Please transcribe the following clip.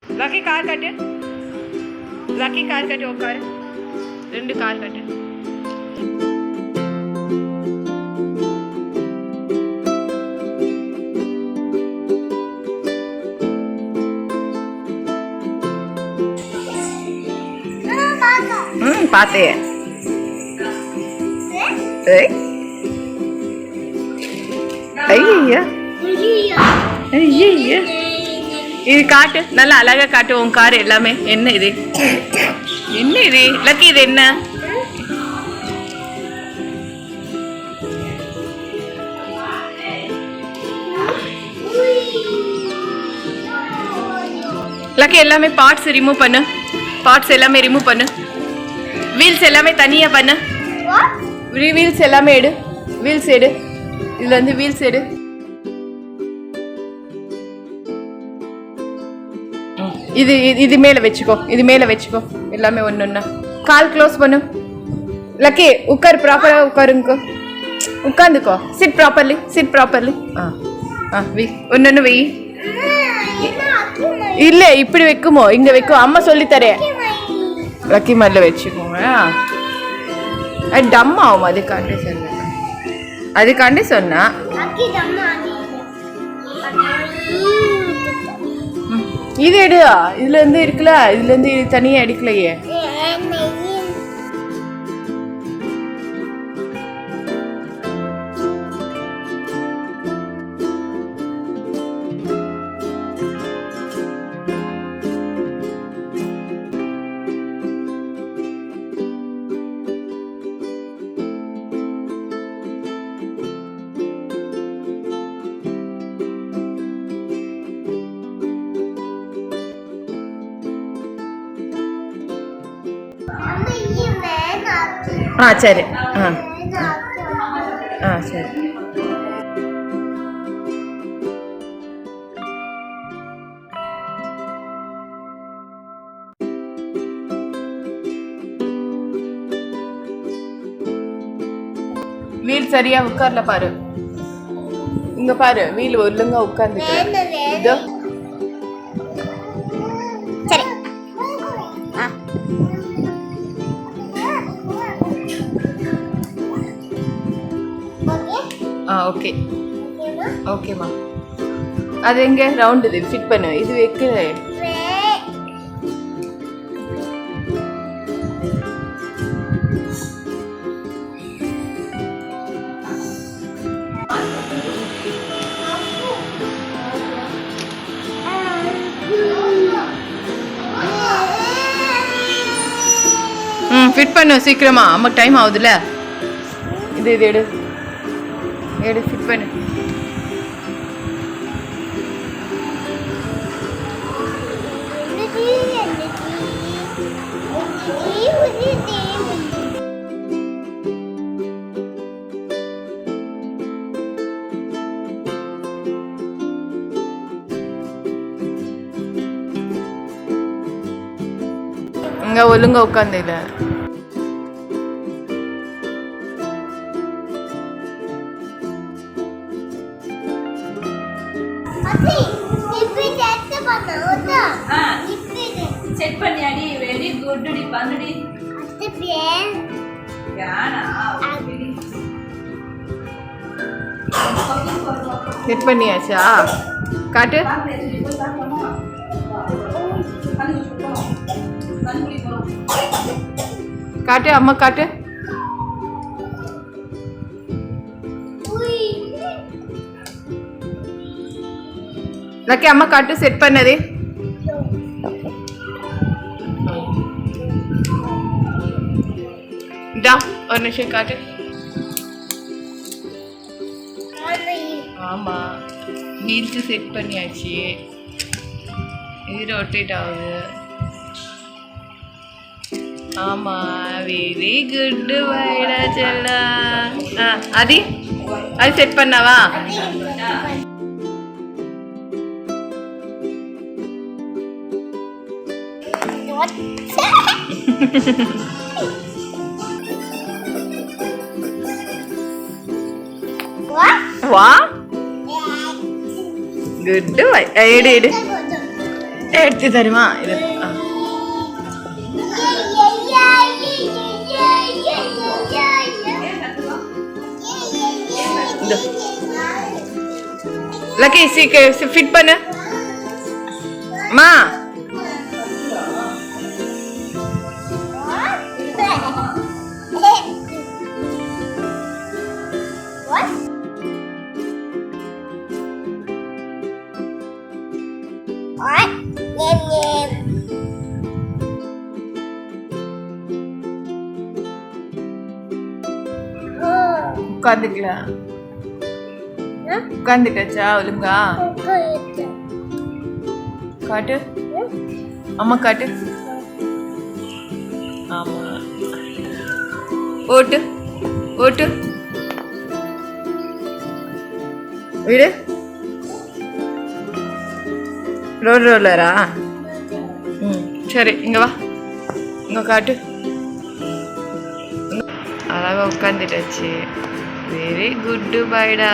Lucky car कटे, lucky car कटे, वो कार ரெண்டு கார் கட்டு. பார்த்தேன். ஐயா ஐயா, இது காட்டு, நல்லா அழகா காட்டு உன் கார் எல்லாமே. என்ன இது, என்ன இது லக்கி, இது என்ன? லக்கி எல்லாமே பார்ட்ஸ் ரிமூவ் பண்ணு, பார்ட்ஸ் எல்லாமே ரிமூவ் பண்ணு, வீல்ஸ் எல்லாமே தனியா பண்ணு, வீல்ஸ் எல்லாமே எடு, வீல்ஸ் எடு, இதுல இருந்து வீல்ஸ் எடு. இது இது மேல வச்சுக்கோ, இது மேல வச்சுக்கோ எல்லாமே ஒன்னொன்னா. கால் க்ளோஸ் பண்ணு லக்கி, உட்கார், ப்ராப்பரா உட்காருங்க, உட்காந்துக்கோ, சிட் ப்ராப்பர்லி, சிட் ப்ராப்பர்லி. வை ஒன்னொன்னு வை. இல்ல இப்படி வைக்குமோ, இங்க வைக்கும், அம்மா சொல்லி தரேன். லக்கி மாதிரில வச்சுக்கோங்க, அது டம் ஆகும், அதுக்காண்டி சொன்ன, அதுக்காண்டி சொன்னா. இது எடு, இதுல இருந்து இருக்குல்ல, இதுல இருந்து தனியா எடுக்கலையே. சரி, சரி. வீல் சரியா உட்கார்ல பாரு, இங்க பாரு, வீல் ஒழுங்கா உட்கார்ந்து. ஓகே ஓகேம்மா. அது எங்க ரவுண்ட் இது ஃபிட் பண்ணு, இது வைக்கல. ஃபிட் பண்ணு சீக்கிரமா, அம்மாக்கு டைம் ஆகுதுல்ல. இது இது எடு, எடு, ஃபிட் பண்ணு. இங்க ஒழுங்கா உட்காந்து இல்ல. செட் பண்ணியாடி, வெரி குட் டி, பண்ணுடி. செட் பண்ணியாச்சா? காட்டு, காட்டு அம்மா, காட்டு. லக்கி அம்மா காட்டு, செட் பண்ணதே. டா ஒரு நிமிஷம் காட்டு. ஆமா, வீல்ஸ் செட் பண்ணியாச்சு, இது ரொட்டேட் ஆகுது. ஆமா, வெரி குட் வைடா செல்லா. அது அது செட் பண்ணவா? வா குட் பாய் எடு எடு எடுத்து தருமா இது லக்கி சீக்கிரம் ஃபிட் பண்ணு மா உட்காந்துக்கலாம் உட்காந்துட்டாச்சா ஒழுங்கா காட்டு அம்மா காட்டு ஆமா ஓட்டு ஓட்டு விடு ரோலரா சரி இங்க வா இங்க காட்டு அழகா உட்காந்துட்டாச்சு வெரி குட் பாய்டா